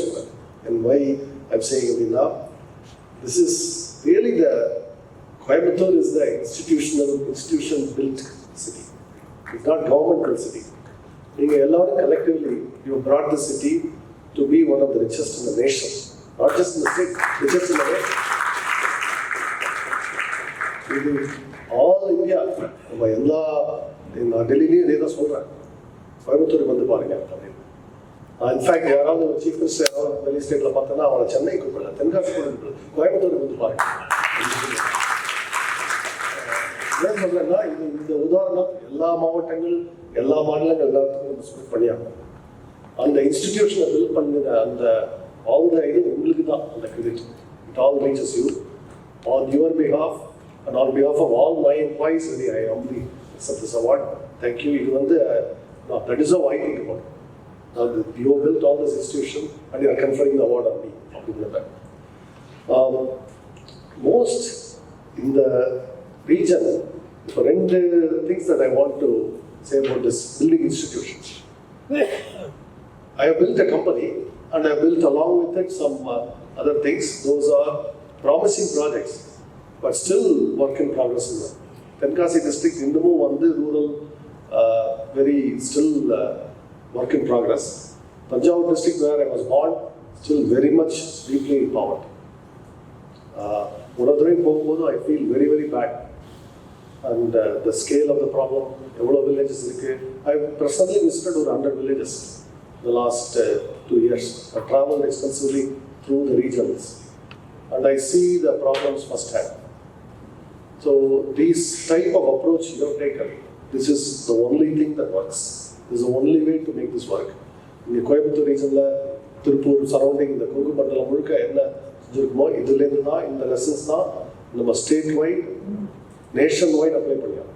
சொல்கிறேன். And why I'm saying அப்படின்னா, this is really the Coimbatore is the institution built city. It's not government built city. நீங்கள் எல்லாரும் collectively you brought the city to be one of the richest in the nation, not just in the state, richest in the nation. இது all India, நம்ம எல்லா நான் டெல்லியிலேயே இதே தான் சொல்கிறேன், கோயம்புத்தூருக்கு வந்து பாருங்க அப்படின்னு. இன்ஃபேக்ட் யாராவது ஒரு சீஃப் மினிஸ்டர் யாராவது வெளி ஸ்டேட்டில் பார்த்தோன்னா அவரை சென்னை கூப்பிடல, தென்காசி கூப்பிடல, கோயம்புத்தூருக்கு வந்து பாருங்க. ஏன் சொல்கிறேன்னா, இது இந்த உதாரணம் எல்லா மாவட்டங்கள் எல்லா மாநிலங்கள் எல்லாத்துக்கும் ஸ்பிரிட் பண்ணியாங்க. அந்த இன்ஸ்டிடியூஷனை பில்ட் பண்ணின அந்த ஆல் த இது உங்களுக்கு தான் அந்த credit. It all reaches you on your behalf and on behalf of all my employees. I humbly accept this award. Thank you. இது வந்து that is how I think about it. Now you built all this institution and you are conferring the award on me. Most in the region, for two things that I want to say about this building institutions. I have built a company and I have built along with it some other things. Those are promising projects, but still work in progress. Tenkasi district இன்னமும் வந்து rural, very still work in progress. Tanjavur district where I was born, still very much deeply in poverty. ஒரு தடவை போகும்போது I feel very very bad, and the scale of the problem, எவ்வளோ villages இருக்கு. I personally visited over 100 villages in the last 2 years. I traveled extensively through the regions and I see the problems firsthand. So this type of approach you have taken, this is the only thing that works. This is the only way to make this work. In the Coimbatore region, Tirupur surrounding the Coimbatore முழுக்க என்ன செஞ்சிருக்குமோ இதுலேருந்து தான் இந்த lessons தான் நம்ம state wide nation wide apply பண்ணியாங்க.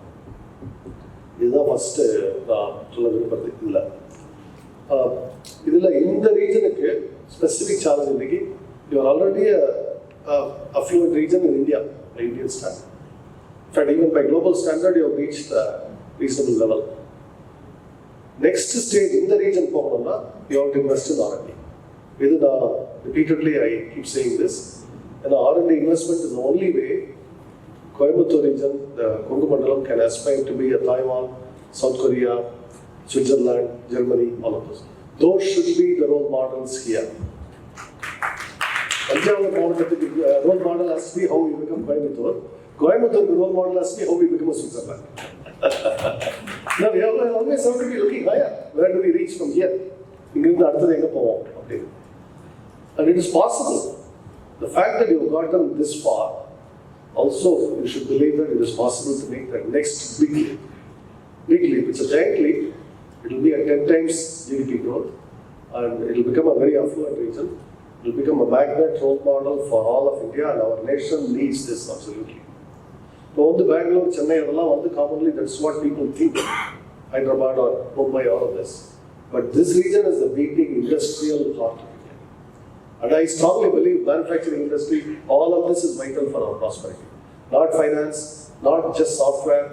இதுதான் first நான் சொல்ல விரும்புறது. இதில் இந்த ரீஜனுக்கு ஸ்பெசிஃபிக் சேலஞ்ச் இன்னைக்கு, you are already affluent region in India by Indian standard. In fact, even by global standard, you have reached a reasonable level. Next stage in the region, you have to invest in R&D. Repeatedly, I keep saying this. And R&D investment is the only way Coimbatore region, the Kongu Mandalam, can aspire to be a Taiwan, South Korea, Switzerland, Germany, all of those. Those should be the role models here. Tanjavur மாவட்டத்துக்கு role model has to be how we become Coimbatore. Coimbatore role model has to be how we become a Switzerland. Now we always have to be looking higher. Where do we reach from here? இங்கிருந்து அடுத்தது எங்கே போவோம் அப்படின்னு. And it is possible. The fact that you have gotten this far, also you should believe that it is possible to make that next big leap. Big leap. It's a giant leap. It will be a 10 times GDP growth, and it will become a very affluent region. It will become a magnet role model for all of India, and our nation needs this absolutely. So, the Bangalore, Chennai, commonly that's what people think. Hyderabad or Mumbai, all of this. But this region is the beating industrial heart of India. And I strongly believe manufacturing industry, all of this is vital for our prosperity. Not finance, not just software,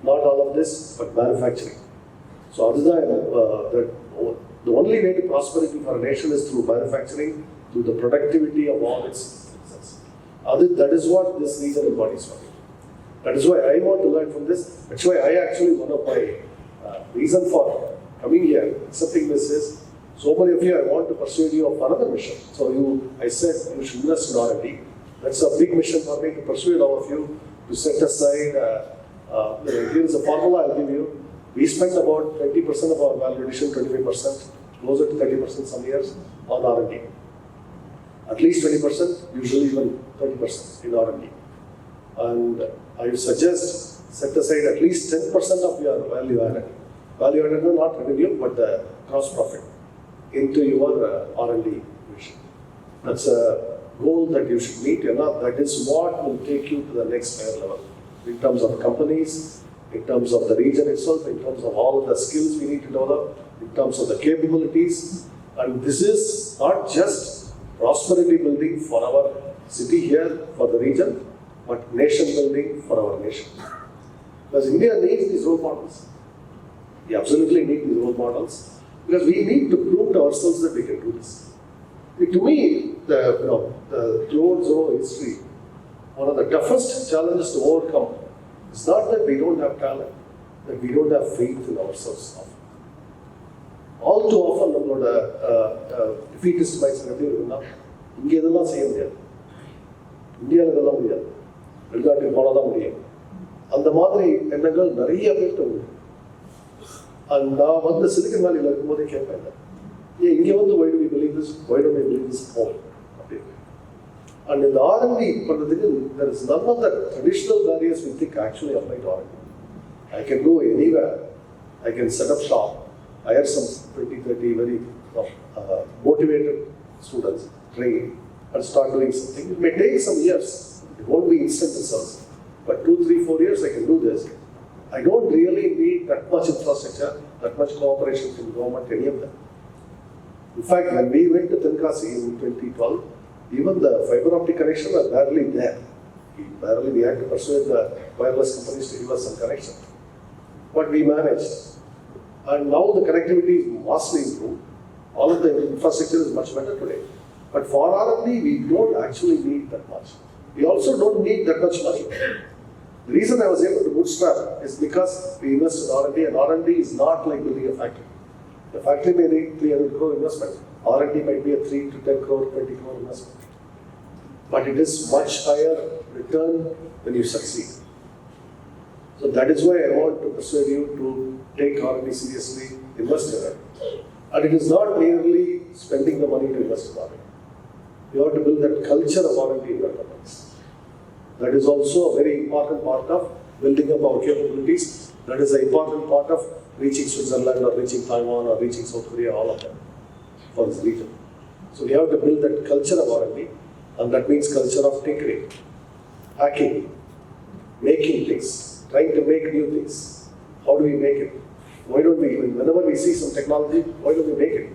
not all of this, but manufacturing. So, the only way to prosperity for a nation is through manufacturing, through the productivity of all its citizens. That is what this region embodies for me. That is why I want to learn from this. That's why I actually, one of my reason for coming here, accepting this is, so many of you, I want to persuade you of another mission. So I said you should invest in R&D. That's a big mission for me, to persuade all of you to set aside, here is a formula I'll give you. We spend about 20% of our value addition, 25%, closer to 30% some years on R&D. At least 20%, usually even 30% in R&D. And I suggest set aside at least 10% of your value added. Value added is not revenue, but the gross profit into your R&D mission. That's a goal that you should meet. That is what will take you to the next higher level in terms of companies, in terms of the region itself, in terms of all of the skills we need to develop, in terms of the capabilities. And this is not just prosperity building for our city here, for the region, but nation building for our nation. Because India needs these role models. We absolutely need these role models, because we need to prove to ourselves that we can do this. To me, throughout Zoro history, one of the toughest challenges to overcome is not that we don't have talent, that we don't have faith in ourselves. All too often, நம்மளோட defeatist mindset எப்படி இருக்குன்னா, இங்கே இதெல்லாம் செய்ய முடியாது, இந்தியாவில் இதெல்லாம் முடியாது, வெளிநாட்டுக்கு போனால் தான் முடியும். அந்த மாதிரி எண்ணங்கள் நிறைய பேர்கிட்ட உண்டு. நான் வந்து சிலிக்கன் வேலியில் இருக்கும்போதே கேட்பேன், ஏன் இங்கே வந்து why do we believe this, why don't we believe this home? அப்படின்னு. And in the R&D பண்ணுறதுக்கு there is none of the traditional barriers we think actually apply to R&D. I can go anywhere, I can set up shop, hire some 20-30 very motivated students, train and start doing something. It may take some years, it won't be instant results, but 2, 3, 4 years I can do this. I don't really need that much infrastructure, that much cooperation from the government, any of them. In fact, when we went to Tenkasi in 2012, even the fiber optic connection was barely there. We had to persuade the wireless companies to give us some connection. But we managed. And now the connectivity is vastly improved. All of the infrastructure is much better today. But for R&D, we don't actually need that much. We also don't need that much money. The reason I was able to bootstrap is because we invest in R&D, and R&D is not like building a factory. The factory may need 300 crore investment. R&D might be a 3 to 10 crore, 20 crore investment. But it is much higher return when you succeed. So that is why I want to persuade you to take R&D seriously, invest in it. And it is not merely spending the money to invest in R&D. You have to build that culture of R&D in your companies. That is also a very important part of building up our capabilities. That is an important part of reaching Switzerland or reaching Taiwan or reaching South Korea, all of them, for this region. So we have to build that culture of R&D, and that means culture of tinkering, hacking, making things, trying to make new things. How do we make it? Why don't we, whenever we see some technology, why don't we make it?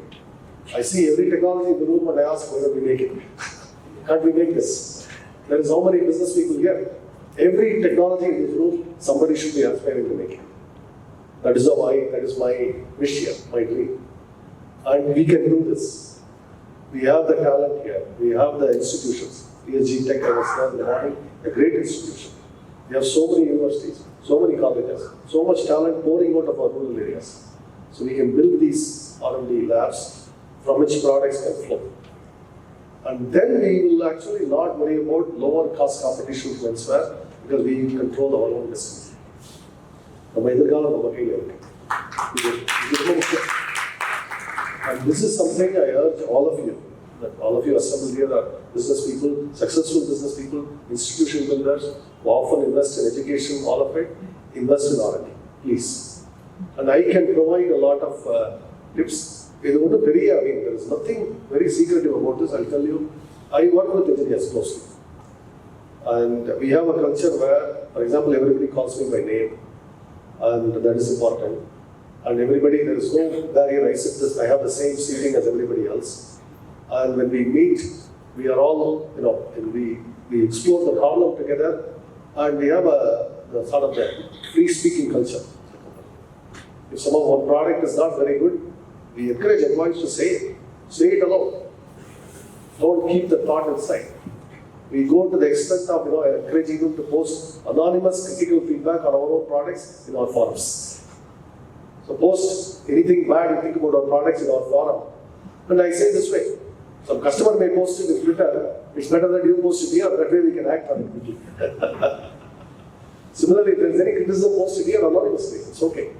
I see every technology in the room and I ask, why don't we make it? Can't we make this? There is how many business people here? Every technology in this room, somebody should be aspiring to make it. That is my wish here, my dream. And we can do this. We have the talent here. We have the institutions. PSG Tech, I was there in the morning, a great institution. We have so many universities, so many colleges, so much talent pouring out of our rural areas. So we can build these R&D labs from which products can flow. And then we will actually not worry about lower cost competition from elsewhere, because we control our own destiny. And this is something I urge all of you, that all of you assembled here are business people, successful business people, institution builders, who often invest in education, all of it, invest in R&D, please. And I can provide a lot of tips. There is nothing very secretive about this, I'll tell you. I work with engineers closely. And we have a culture where, for example, everybody calls me by name, and that is important. And everybody, there is no barrier. I have the same seating as everybody else. And when we meet, we are all, we explore the problem together, and we have a sort of a free speaking culture. If some of our product is not very good, we encourage employees to say it alone. Don't keep the thought inside. We go to the extent of encouraging them to post anonymous critical feedback on our own products in our forums. So post anything bad you think about our products in our forum. And I say this way, some customer may post it in Twitter, it's better that you post it here, that way we can act on it quickly. Similarly, if there is any criticism, post it here anonymously, it's okay.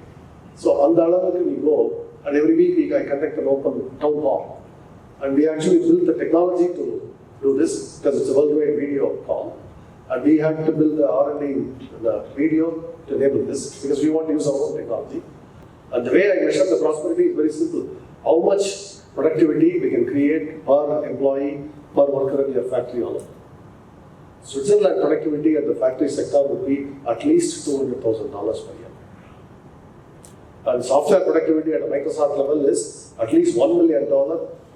So on the other hand, we go, and every week I conduct an open town hall. And we actually built the technology to do this, because it's a worldwide video call. And we had to build the R&D the video to enable this, because we want to use our own technology. And the way I measure the prosperity is very simple. How much productivity we can create per employee, per worker in your factory alone. Switzerland productivity at the factory sector would be at least $200,000 per year. And software productivity at a Microsoft level is at least $1 million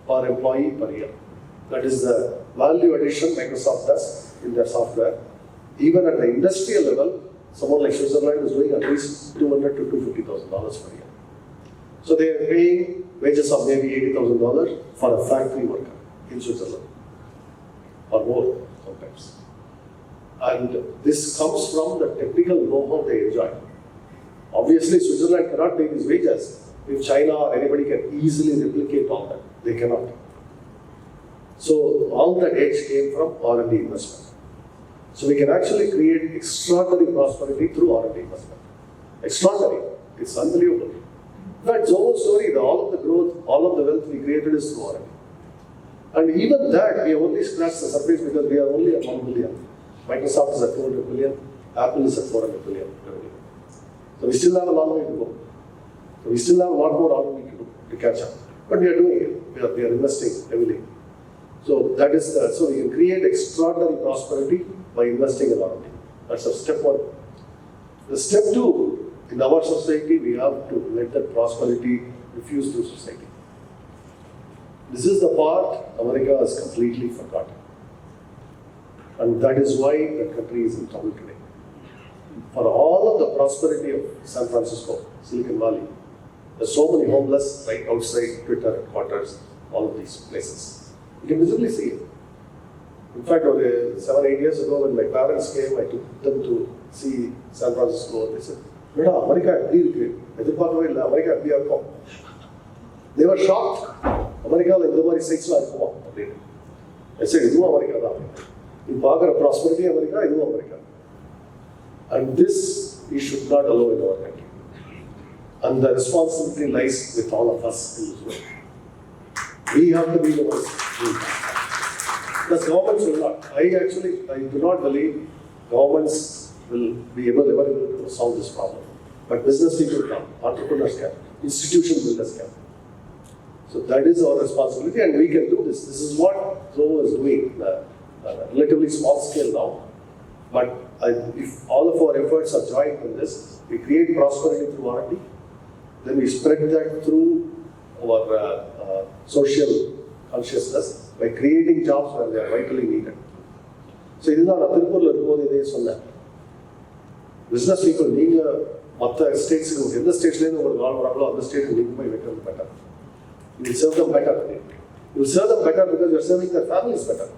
per employee per year. That is the value addition Microsoft does in their software. Even at the industrial level, someone like Switzerland is doing at least $200,000 to $250,000 per year. So they are paying wages of maybe $80,000 for a factory worker. in Switzerland, or more sometimes. And this comes from the technical know-how they enjoy. Obviously, Switzerland cannot pay these wages if China or anybody can easily replicate all that. They cannot. So all that edge came from R&D investment. So we can actually create extraordinary prosperity through R&D investment. Extraordinary. It's unbelievable. In fact, Zoho's story, all of the growth, all of the wealth we created is through R&D. And even that, we only scratched the surface because we are only at 1 billion. Microsoft is at 400 billion, Apple is at 400 billion revenue. So we still have a long way to go. So we still have a lot more R&D to do to catch up. But we are doing it. We are investing heavily. So that is so we can create extraordinary prosperity by investing in R&D. That's a step one. The step two, in our society, we have to let that prosperity diffuse through society. This is the part America has completely forgotten. And that is why the country is in trouble today. For all of the prosperity of San Francisco, Silicon Valley, there's so many homeless right outside Twitter headquarters, all of these places. You can visibly see it. In fact, 7-8 years ago, when my parents came, I took them to see San Francisco. They said, America, America, they were shocked. America, like the very six lakh. I said, this is America. In Bagar, prosperity, America, this is America. And this we should not allow in our country. And the responsibility lies with all of us in this world. We have to be the ones doing that. Because governments will not. I do not believe governments will be able to solve this problem. But business people can, entrepreneurs can, institution builders can. So that is our responsibility, and we can do this. This is what Zoho is doing at a relatively small scale now. But if all of our efforts are joined in this, we create prosperity through R&D, then we spread that through our social consciousness by creating jobs where they are vitally needed. So, this is not a Tirupur business people need a states, in the states, other states need better. You will serve them better. You will serve them better because you are serving their families better.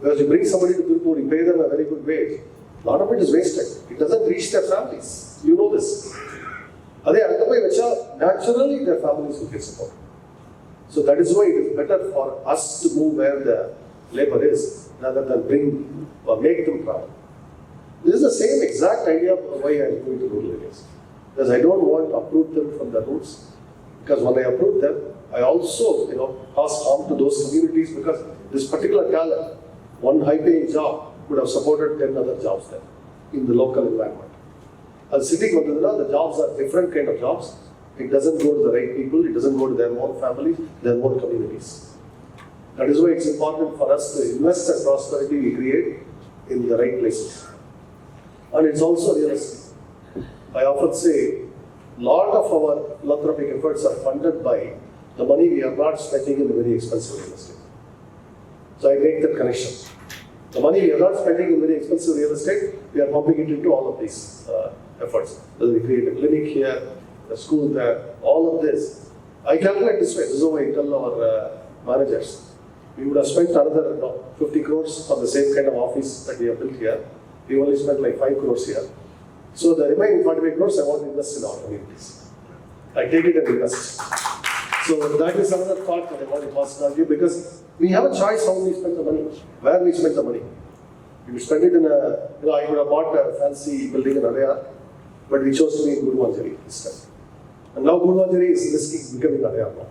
Because you bring somebody to Tirupur, you pay them a very good wage. A lot of it is wasted. It doesn't reach their families. You know this. Naturally, their families will get support. So that is why it is better for us to move where the labor is rather than bring or make them travel. This is the same exact idea of why I am going to rural areas. Because I don't want to uproot them from their roots. Because when I uproot them, I also cause harm to those communities because this particular talent, one high-paying job could have supported 10 other jobs there in the local environment. And sitting on the jobs are different kind of jobs. It doesn't go to the right people, it doesn't go to their own families, their own communities. That is why it's important for us to invest the prosperity we create in the right places. And it's also realistic. I often say, a lot of our philanthropic efforts are funded by the money we are not spending in the very expensive real estate. So I make that connection. The money we are not spending in very expensive real estate, we are pumping it into all of these efforts. Whether we create a clinic here, a school there, all of this. I calculate this way. This is how I tell our managers. We would have spent another 50 crores for the same kind of office that we have built here. We only spent like 5 crores here. So the remaining 45 crores I want to invest in our communities. I take it and invest. So that is another thought that I want to pass on to you because we have a choice how we spend the money, where we spend the money. We would spend it in I would have bought a fancy building in Adayar, but we chose to be in Gurvanjali instead. And now Gurvanjali is risking becoming Adayar now.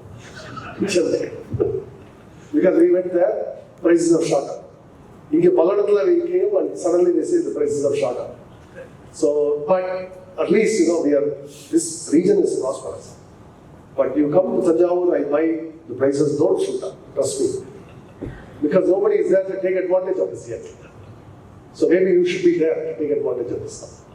Because we went there, prices have shot up. In Paladathla we came and suddenly they say the prices have shot up. So, but at least this region is prosperous. But you come to Tanjavur, I buy, the prices don't shoot up, trust me. Because nobody is there to take advantage of this yet. So maybe you should be there to take advantage of this stuff.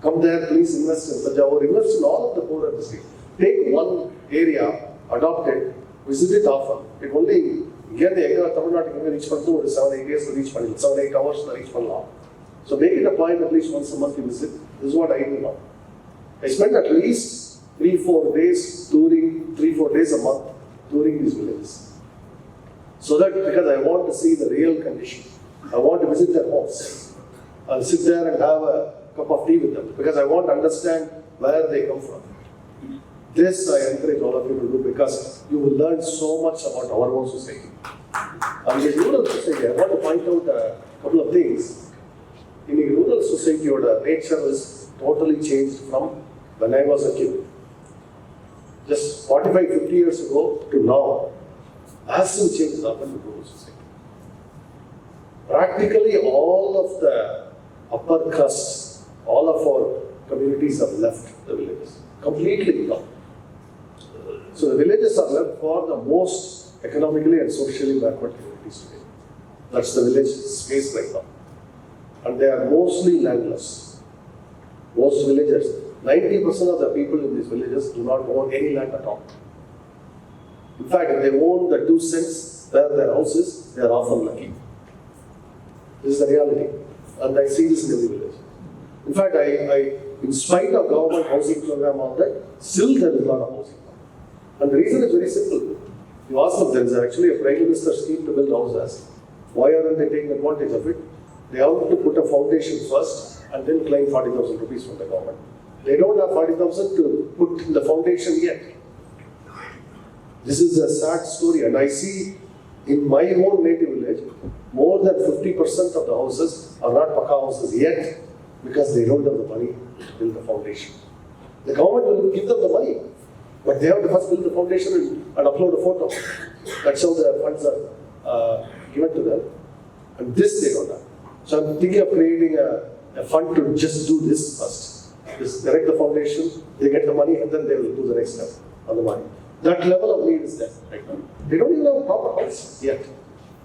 Come there, please invest in Tanjavur, invest in all of the poorer districts. Take one area, adopt it, visit it often. It only, get the Tamil Nadu reach for 7-8 years to reach 7-8 hours to reach for long. So make it a point at least once a month you visit. This is what I do now. I spend at least 3-4 days touring, 3-4 days a month touring these villages. So that, because I want to see the real condition. I want to visit their homes. I'll sit there and have a cup of tea with them because I want to understand where they come from. This I encourage all of you to do because you will learn so much about our own society. And the rural society, I want to point out a couple of things. In a rural society, the nature is totally changed from when I was a kid. Just 45, 50 years ago to now, massive changes happened in rural society. Practically all of the upper crust, all of our communities have left the villages. Completely gone. So the villages are left for the most economically and socially backward communities today. That's the village space right now. And they are mostly landless. Most villagers, 90% of the people in these villages do not own any land at all. In fact, if they own the 2 cents where their house is, they are often lucky. This is the reality. And I see this in every village. In fact, in spite of government housing program, all that, still there is a lot of housing. And the reason is very simple. You ask them, there is actually a Prime Minister scheme to build houses. Why aren't they taking advantage of it? They have to put a foundation first and then claim 40,000 rupees from the government. They don't have 40,000 to put in the foundation yet. This is a sad story, and I see in my own native village, more than 50% of the houses are not Pakka houses yet because they don't have the money to build the foundation. The government will give them the money, but they have to first build the foundation and upload a photo. That's how the funds are given to them. And this they don't have. So I'm thinking of creating a fund to just do this first. Just direct the foundation, they get the money, and then they will do the next step on the money. That level of need is there right now. They don't even have a proper house yet.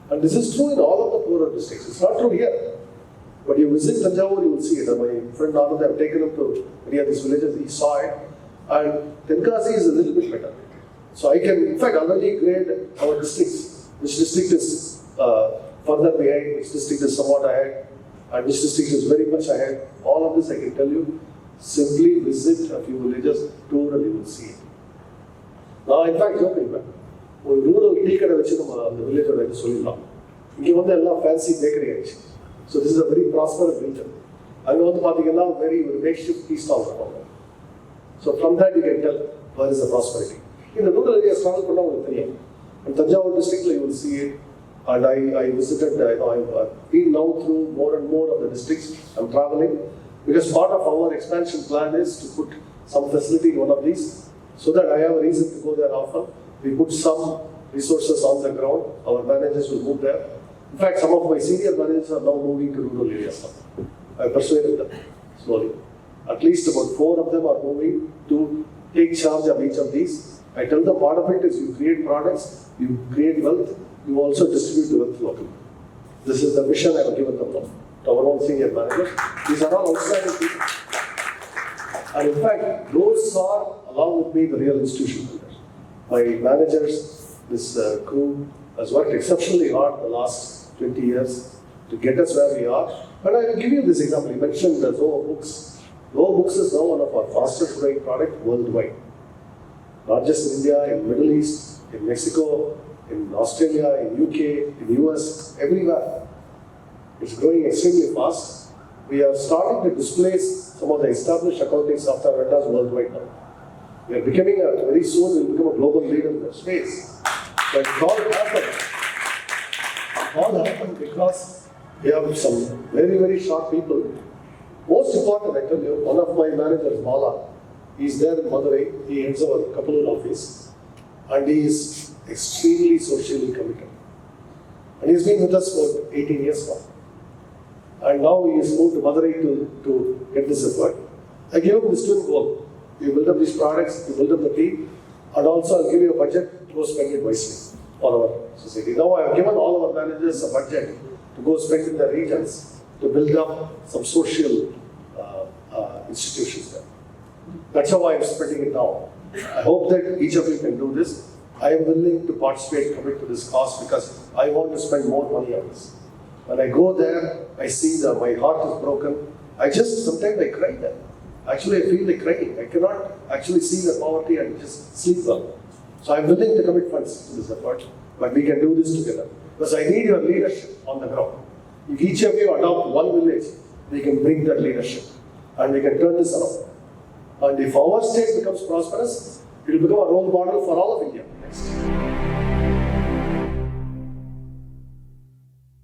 And this is true in all of the poorer districts. It's not true here. But you visit Tanjavur, you will see it. And my friend Anand, I've taken him to many of these villages, he saw it. And Tenkasi is a little bit better. So I can, in fact, already grade our districts. Which district is further behind, which district is somewhat ahead, and which district is very much ahead. All of this I can tell you. Simply visit a few villages, tour, and you will see it. Now, in fact, joking, man. ஒரு rural tea கடை வச்சு நம்ம அந்த வில்லேஜோட இது சொல்லிடலாம். இங்கே வந்து எல்லாம் ஃபேன்சி பேக்கரி ஆயிடுச்சு. So this is a very prosperous region. அங்கே வந்து பார்த்தீங்கன்னா வெரி ஒரு மேக்ஷிஃப்ட் டீ ஸ்டால் இருப்பாங்க. So from that you can tell where is the prosperity. இந்த ரூரல் ஏரியாஸ் ட்ராவல் பண்ணால் உங்களுக்கு தெரியும். அண்ட் தஞ்சாவூர் டிஸ்ட்ரிக்ட்ல you will see it. And I visited, I've been now through more and more of the districts. I'm traveling because part of our expansion plan is to put some facility in one of these so that I have a reason to go there often. We put some resources on the ground. Our managers will move there. In fact, some of my senior managers are now moving to rural areas now. I persuaded them slowly. At least about 4 of them are moving to take charge of each of these. I tell them part of it is you create products, you create wealth, you also distribute the wealth locally. This is the mission I have given them now, to our own senior managers. These are all outstanding people. And in fact, those are, along with me, the real institution builders. My managers, this crew has worked exceptionally hard the last 20 years to get us where we are. And I will give you this example. You mentioned the Zoho books. Zoho books is now one of our fastest growing products worldwide. Not just in India, in Middle East, in Mexico, in Australia, in UK, in US, everywhere. It's growing extremely fast. We are starting to displace some of the established accounting software vendors worldwide now. We are becoming very soon we'll become a global leader in that space. But it all happened. All happened because we have some very, very sharp people. Most important, I tell you, one of my managers, Bala, he's there in Madurai. He heads our Kapalur office. And he is extremely socially committed. And he's been with us for 18 years now. And now he has moved to Madurai to get this effort. I gave him this twin goal. You build up these products, you build up the team, and also I'll give you a budget to go spend it wisely for our society. Now I have given all our managers a budget to go spend in the regions to build up some social institutions there. That's how I am spreading it now. I hope that each of you can do this. I am willing to participate, commit to this cause because I want to spend more money on this. When I go there, I see that my heart is broken. Sometimes I cry there. Actually, I feel like crying. I cannot actually see the poverty and just sleep well. So I'm willing to commit funds to this effort. But we can do this together. Because I need your leadership on the ground. If each of you adopt one village, we can bring that leadership and we can turn this around. And if our state becomes prosperous, it will become a role model for all of India. Next.